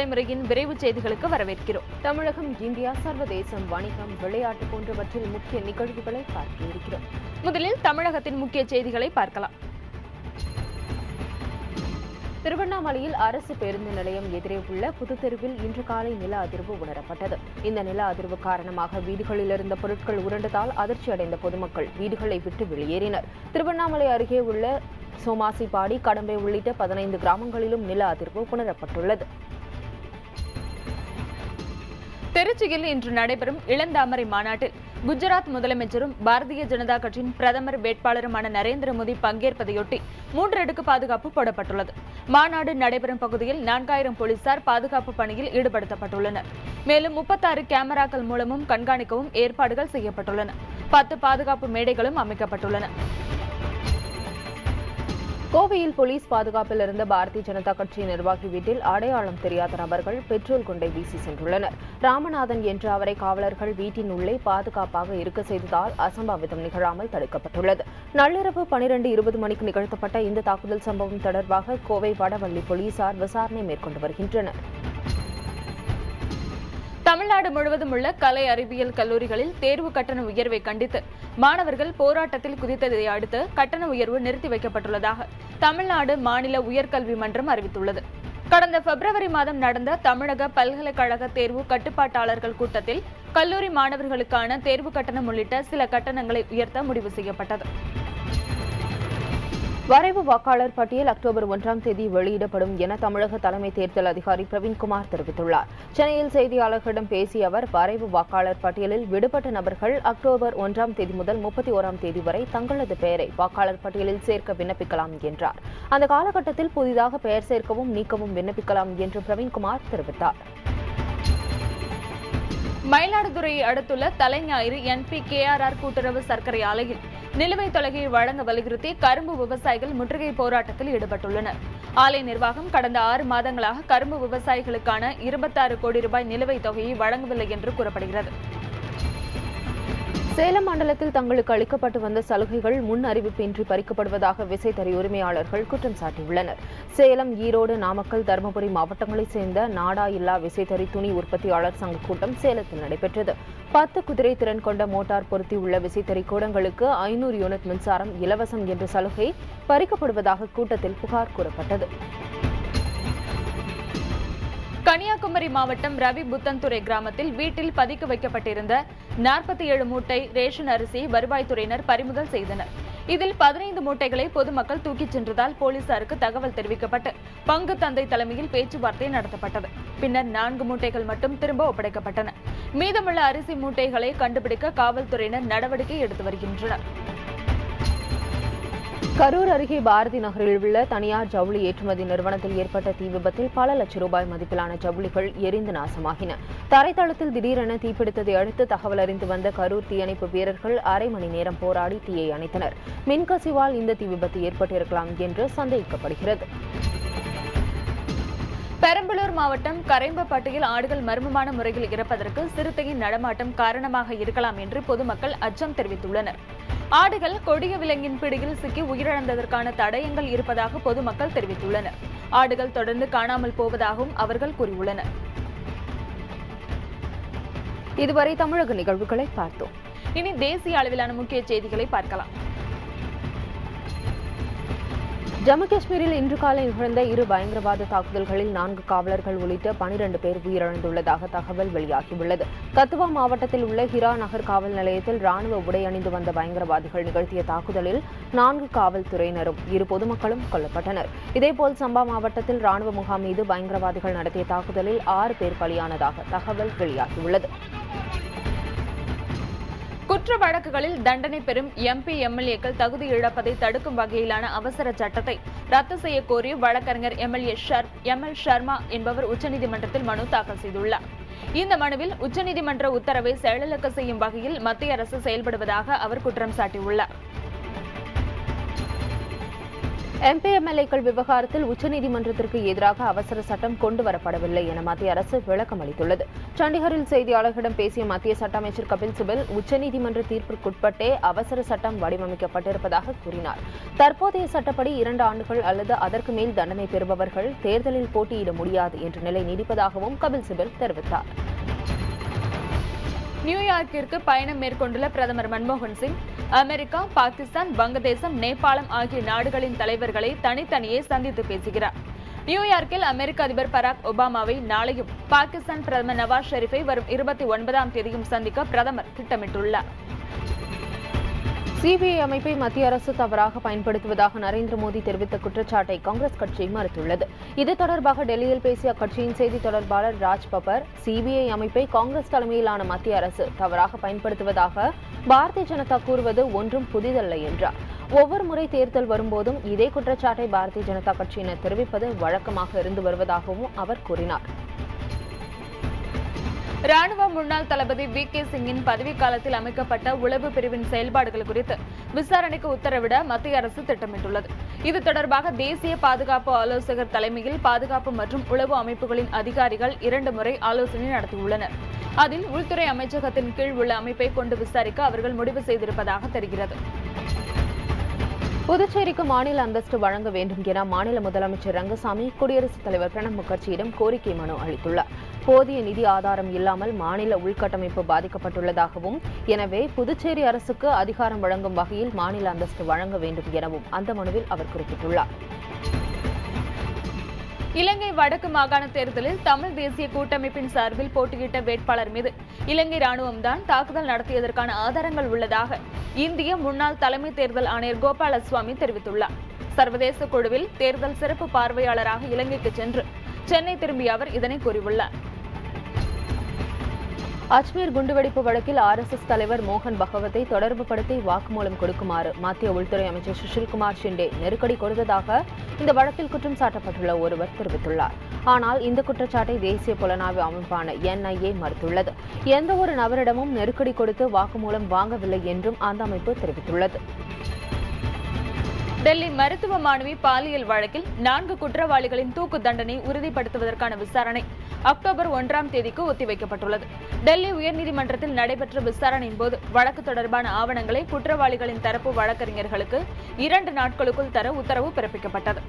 தலைமுறையின் விரைவு செய்திகளுக்கு வரவேற்கிறோம். தமிழகம், இந்தியா, சர்வதேசம், வணிகம், விளையாட்டு போன்றவற்றில் முக்கிய நிகழ்வுகளை பார்க்க இருக்கிறோம். முதலில் தமிழகத்தின் முக்கிய செய்திகளை பார்க்கலாம். திருவண்ணாமலையில் அரசு பேருந்து நிலையம் எதிரே உள்ள புதுத்தெருவில் இன்று காலை நில அதிர்வு உணரப்பட்டது. இந்த நில அதிர்வு காரணமாக வீடுகளில் இருந்த பொருட்கள் உருண்டதால் அதிர்ச்சி அடைந்த பொதுமக்கள் வீடுகளை விட்டு வெளியேறினர். திருவண்ணாமலை அருகே உள்ள சோமாசிப்பாடி, கடம்பை உள்ளிட்ட 15 கிராமங்களிலும் நில அதிர்வு உணரப்பட்டுள்ளது. திருச்சியில் இன்று நடைபெறும் இளந்தாமரை மாநாட்டில் குஜராத் முதலமைச்சரும் பாரதிய ஜனதா கட்சியின் பிரதமர் வேட்பாளருமான நரேந்திர மோடி பங்கேற்பதையொட்டி 3 அடுக்கு பாதுகாப்பு போடப்பட்டுள்ளது. மாநாடு நடைபெறும் பகுதியில் 4000 போலீசார் பாதுகாப்பு பணியில் ஈடுபடுத்தப்பட்டுள்ளனர். மேலும் 36 கேமராக்கள் மூலமும் கண்காணிக்கவும் ஏற்பாடுகள் செய்யப்பட்டுள்ளன. 10 பாதுகாப்பு மேடைகளும் அமைக்கப்பட்டுள்ளன. கோவையில் போலீஸ் பாதுகாப்பில் இருந்த பாரதிய ஜனதா கட்சி நிர்வாகி வீட்டில் அடையாளம் தெரியாத நபர்கள் பெட்ரோல் குண்டை வீசி சென்றுள்ளனர். ராமநாதன் என்ற அவரை காவலர்கள் வீட்டின் உள்ளே பாதுகாப்பாக இருக்க செய்ததால் அசம்பாவிதம் நிகழாமல் தடுக்கப்பட்டுள்ளது. நள்ளிரவு 12:20 மணிக்கு நிகழ்த்தப்பட்ட இந்த தாக்குதல் சம்பவம் தொடர்பாக கோவை வடவள்ளி போலீசார் விசாரணை மேற்கொண்டு வருகின்றனர். தமிழ்நாடு முழுவதும் உள்ள கலை அறிவியல் கல்லூரிகளில் தேர்வு கட்டண உயர்வை கண்டித்து மாணவர்கள் போராட்டத்தில் குதித்ததை அடுத்து கட்டண உயர்வு நிறுத்தி வைக்கப்பட்டுள்ளதாக தமிழ்நாடு மாநில உயர்கல்வி மன்றம் அறிவித்துள்ளது. கடந்த பிப்ரவரி மாதம் நடந்த தமிழக பல்கலைக்கழக தேர்வு கட்டுப்பாட்டாளர்கள் கூட்டத்தில் கல்லூரி மாணவர்களுக்கான தேர்வு கட்டணம் உள்ளிட்ட சில கட்டணங்களை உயர்த்த முடிவு செய்யப்பட்டது. வரைவு வாக்காளர் பட்டியல் அக்டோபர் 1ஆம் தேதி வெளியிடப்படும் என தமிழக தலைமை தேர்தல் அதிகாரி பிரவீன்குமார் தெரிவித்துள்ளார். சென்னையில் செய்தியாளர்களிடம் பேசிய அவர், வரைவு வாக்காளர் பட்டியலில் விடுபட்ட நபர்கள் அக்டோபர் 1ஆம் தேதி முதல் 31ஆம் தேதி வரை தங்களது பெயரை வாக்காளர் பட்டியலில் சேர்க்க விண்ணப்பிக்கலாம் என்றார். அந்த காலகட்டத்தில் புதிதாக பெயர் சேர்க்கவும் நீக்கவும் விண்ணப்பிக்கலாம் என்று பிரவீன்குமார் தெரிவித்தார். மயிலாடுதுறையை அடுத்துள்ள தலைஞாயிறு NPKRR கூட்டுறவு சர்க்கரை ஆலையில் நிலுவைத் தொகையை வழங்க வலியுறுத்தி கரும்பு விவசாயிகள் முற்றுகை போராட்டத்தில் ஈடுபட்டுள்ளனர். ஆலை நிர்வாகம் கடந்த 6 மாதங்களாக கரும்பு விவசாயிகளுக்கான 26 கோடி ரூபாய் நிலுவைத் தொகையை வழங்கவில்லை என்று கூறப்படுகிறது. சேலம் மண்டலத்தில் தங்களுக்கு அளிக்கப்பட்டு வந்த சலுகைகள் முன் அறிவிப்பின்றி பறிக்கப்படுவதாக விசைத்தறி உரிமையாளர்கள் குற்றம் சாட்டியுள்ளனர். சேலம், ஈரோடு, நாமக்கல், தருமபுரி மாவட்டங்களைச் சேர்ந்த நாடா இல்லா விசைத்தறி துணி உற்பத்தியாளர் சங்க கூட்டம் சேலத்தில் நடைபெற்றது. 10 குதிரை திறன் கொண்ட மோட்டார் பொருத்தியுள்ள விசைத்தறி கூடங்களுக்கு 500 யூனிட் மின்சாரம் இலவசம் என்ற சலுகை பறிக்கப்படுவதாக கூட்டத்தில் புகார் கூறப்பட்டது. கன்னியாகுமரி மாவட்டம் ரவி புத்தன்துறை கிராமத்தில் வீட்டில் பதுக்கி வைக்கப்பட்டிருந்த 47 மூட்டை ரேஷன் அரிசியை வருவாய்த்துறையினர் பறிமுதல் செய்தனர். இதில் 15 மூட்டைகளை பொதுமக்கள் தூக்கிச் சென்றதால் போலீசாருக்கு தகவல் தெரிவிக்கப்பட்டு பங்கு தந்தை தலைமையில் பேச்சுவார்த்தை நடத்தப்பட்டது. பின்னர் 4 மூட்டைகள் மட்டும் திரும்ப ஒப்படைக்கப்பட்டன. மீதமுள்ள அரிசி மூட்டைகளை கண்டுபிடிக்க காவல்துறையினர் நடவடிக்கை எடுத்து வருகின்றனர். கரூர் அருகே பாரதி நகரில் உள்ள தனியார் ஜவுளி ஏற்றுமதி நிறுவனத்தில் ஏற்பட்ட தீ விபத்தில் பல லட்சம் ரூபாய் மதிப்பிலான ஜவுளிகள் எரிந்து நாசமாகின. தரைத்தளத்தில் திடீரென தீப்பிடித்ததை அடுத்து தகவல் அறிந்து வந்த கரூர் தீயணைப்பு வீரர்கள் அரை மணி நேரம் போராடி தீயை அணைத்தனர். மின்கசிவால் இந்த தீ விபத்து ஏற்பட்டிருக்கலாம் என்று சந்தேகிக்கப்படுகிறது. பெரம்பலூர் மாவட்டம் கரைம்பப்பட்டியில் ஆடுகள் மர்மமான முறையில் இறப்பதற்கு சிறுத்தையின் நடமாட்டம் காரணமாக இருக்கலாம் என்று பொதுமக்கள் அச்சம் தெரிவித்துள்ளனர். ஆடுகள் கொடிய விலங்கின் பிடியில் சிக்கி உயிரிழந்ததற்கான தடயங்கள் இருப்பதாக பொதுமக்கள் தெரிவித்துள்ளனர். ஆடுகள் தொடர்ந்து காணாமல் போவதாகவும் அவர்கள் கூறியுள்ளனர். இதுவரை தமிழக நிகழ்வுகளை பார்த்தோம். இனி தேசிய அளவிலான முக்கிய செய்திகளை பார்க்கலாம். ஜம்மு காஷ்மீரில் இன்று காலை நிகழ்ந்த 2 பயங்கரவாத தாக்குதல்களில் 4 காவலர்கள் உள்ளிட்ட 12 பேர் உயிரிழந்துள்ளதாக தகவல் வெளியாகியுள்ளது. கத்துவா மாவட்டத்தில் உள்ள ஹிரா நகர் காவல் நிலையத்தில் ராணுவ உடை அணிந்து வந்த பயங்கரவாதிகள் நிகழ்த்திய தாக்குதலில் 4 காவல்துறையினரும் 2 பொதுமக்களும் கொல்லப்பட்டனர். இதேபோல் சம்பா மாவட்டத்தில் ராணுவ முகாம் மீது பயங்கரவாதிகள் நடத்திய தாக்குதலில் 6 பேர் பலியானதாக தகவல் வெளியாகியுள்ளது. குற்ற வழக்குகளில் தண்டனை பெறும் MP, MLAக்கள் தகுதி இழப்பதை தடுக்கும் வகையிலான அவசர சட்டத்தை ரத்து செய்ய கோரி வழக்கறிஞர் ML சர்மா என்பவர் உச்சநீதிமன்றத்தில் மனு தாக்கல் செய்துள்ளார். இந்த மனுவில் உச்சநீதிமன்ற உத்தரவை செயலிழக்க செய்யும் வகையில் மத்திய அரசு செயல்படுவதாக அவர் குற்றம் சாட்டியுள்ளார். MP, MLA-க்கள் விவகாரத்தில் உச்சநீதிமன்றத்திற்கு எதிராக அவசர சட்டம் கொண்டுவரப்படவில்லை என மத்திய அரசு விளக்கம் அளித்துள்ளது. சண்டிகரில் செய்தியாளர்களிடம் பேசிய மத்திய சட்ட அமைச்சர் கபில் சிபல், உச்சநீதிமன்ற தீர்ப்பிற்குட்பட்டே அவசர சட்டம் வடிவமைக்கப்பட்டிருப்பதாக கூறினார். தற்போதைய சட்டப்படி 2 ஆண்டுகள் அல்லது அதற்கு மேல் தண்டனை பெறுபவர்கள் தேர்தலில் போட்டியிட முடியாது என்ற நிலை நீடிப்பதாகவும் கபில் சிபல் தெரிவித்தார். நியூயார்க்கிற்கு பயணம் மேற்கொண்டுள்ள பிரதமர் மன்மோகன் சிங், அமெரிக்கா, பாகிஸ்தான், வங்கதேசம், நேபாளம் ஆகிய நாடுகளின் தலைவர்களை தனித்தனியே சந்தித்து பேசுகிறார். நியூயார்க்கில் அமெரிக்க அதிபர் பராக் ஒபாமாவை நாளையும், பாகிஸ்தான் பிரதமர் நவாஸ் ஷெரீஃபை வரும் 29ஆம் தேதியும் சந்திக்க பிரதமர் திட்டமிட்டுள்ளார். சிபிஐ அமைப்பை மத்திய அரசு தவறாக பயன்படுத்துவதாக நரேந்திர மோடி தெரிவித்த குற்றச்சாட்டை காங்கிரஸ் கட்சி மறுத்துள்ளது. இது தொடர்பாக டெல்லியில் பேசிய அக்கட்சியின் செய்தி தொடர்பாளர் ராஜ் பப்பர், சிபிஐ அமைப்பை காங்கிரஸ் தலைமையிலான மத்திய அரசு தவறாக பயன்படுத்துவதாக பாரதிய ஜனதா கூறுவது ஒன்றும் புதிதல்ல என்றார். ஒவ்வொரு முறை தேர்தல் வரும்போதும் இதே குற்றச்சாட்டை பாரதிய ஜனதா கட்சியினர் தெரிவிப்பது வழக்கமாக இருந்து வருவதாகவும் அவர் கூறினார். ராணுவ முன்னாள் தளபதி VK சிங்கின் பதவிக்காலத்தில் அமைக்கப்பட்ட உளவு பிரிவின் செயல்பாடுகள் குறித்து விசாரணைக்கு உத்தரவிட மத்திய அரசு திட்டமிட்டுள்ளது. இது தொடர்பாக தேசிய பாதுகாப்பு ஆலோசகர் தலைமையில் பாதுகாப்பு மற்றும் உளவு அமைப்புகளின் அதிகாரிகள் 2 முறை ஆலோசனை நடத்தியுள்ளனர். அதில் உள்துறை அமைச்சகத்தின் கீழ் உள்ள அமைப்பை கொண்டு விசாரிக்க அவர்கள் முடிவு செய்திருப்பதாக தெரிகிறது. புதுச்சேரிக்கு மாநில அந்தஸ்து வழங்க வேண்டும் என மாநில முதலமைச்சர் ரங்கசாமி குடியரசுத் தலைவர் பிரணப் முகர்ஜியிடம் கோரிக்கை மனு அளித்துள்ளார். போதிய நிதி ஆதாரம் இல்லாமல் மாநில உள்கட்டமைப்பு பாதிக்கப்பட்டுள்ளதாகவும், எனவே புதுச்சேரி அரசுக்கு அதிகாரம் வழங்கும் வகையில் மாநில அந்தஸ்து வழங்க வேண்டும் எனவும் அந்த மனுவில் அவர் குறிப்பிட்டுள்ளார். இலங்கை வடக்கு மாகாண தேர்தலில் தமிழ் தேசிய கூட்டமைப்பின் சார்பில் போட்டியிட்ட வேட்பாளர் மீது இலங்கை ராணுவம்தான் தாக்குதல் நடத்தியதற்கான ஆதாரங்கள் உள்ளதாக இந்திய முன்னாள் தலைமை தேர்தல் ஆணையர் கோபாலசுவாமி தெரிவித்துள்ளார். சர்வதேச குழுவில் தேர்தல் சிறப்பு பார்வையாளராக இலங்கைக்கு சென்று சென்னை திரும்பிய அவர் இதனை கூறியுள்ளார். அஜ்மீர் குண்டுவெடிப்பு வழக்கில் RSS தலைவர் மோகன் பகவத்தை தொடர்புபடுத்தி வாக்குமூலம் கொடுக்குமாறு மத்திய உள்துறை அமைச்சர் சுஷில்குமார் ஷிண்டே நெருக்கடி கொடுத்ததாக இந்த வழக்கில் குற்றம் சாட்டப்பட்டுள்ள ஒருவர் தெரிவித்துள்ளார். ஆனால் இந்த குற்றச்சாட்டை தேசிய புலனாய்வு அமைப்பான NIA மறுத்துள்ளது. எந்த ஒரு நபரிடமும் நெருக்கடி கொடுத்து வாக்குமூலம் வாங்கவில்லை என்றும் அந்த அமைப்பு தெரிவித்துள்ளது. டெல்லி மருத்துவ மாணவி பாலியல் வழக்கில் 4 குற்றவாளிகளின் தூக்கு தண்டனை உறுதிப்படுத்துவதற்கான விசாரணை அக்டோபர் 1ஆம் தேதிக்கு ஒத்திவைக்கப்பட்டுள்ளது. டெல்லி உயர்நீதிமன்றத்தில் நடைபெற்ற விசாரணையின் போது வழக்கு தொடர்பான ஆவணங்களை குற்றவாளிகளின் தரப்பு வழக்கறிஞர்களுக்கு 2 நாட்களுக்குள் தர உத்தரவு பிறப்பிக்கப்பட்டது.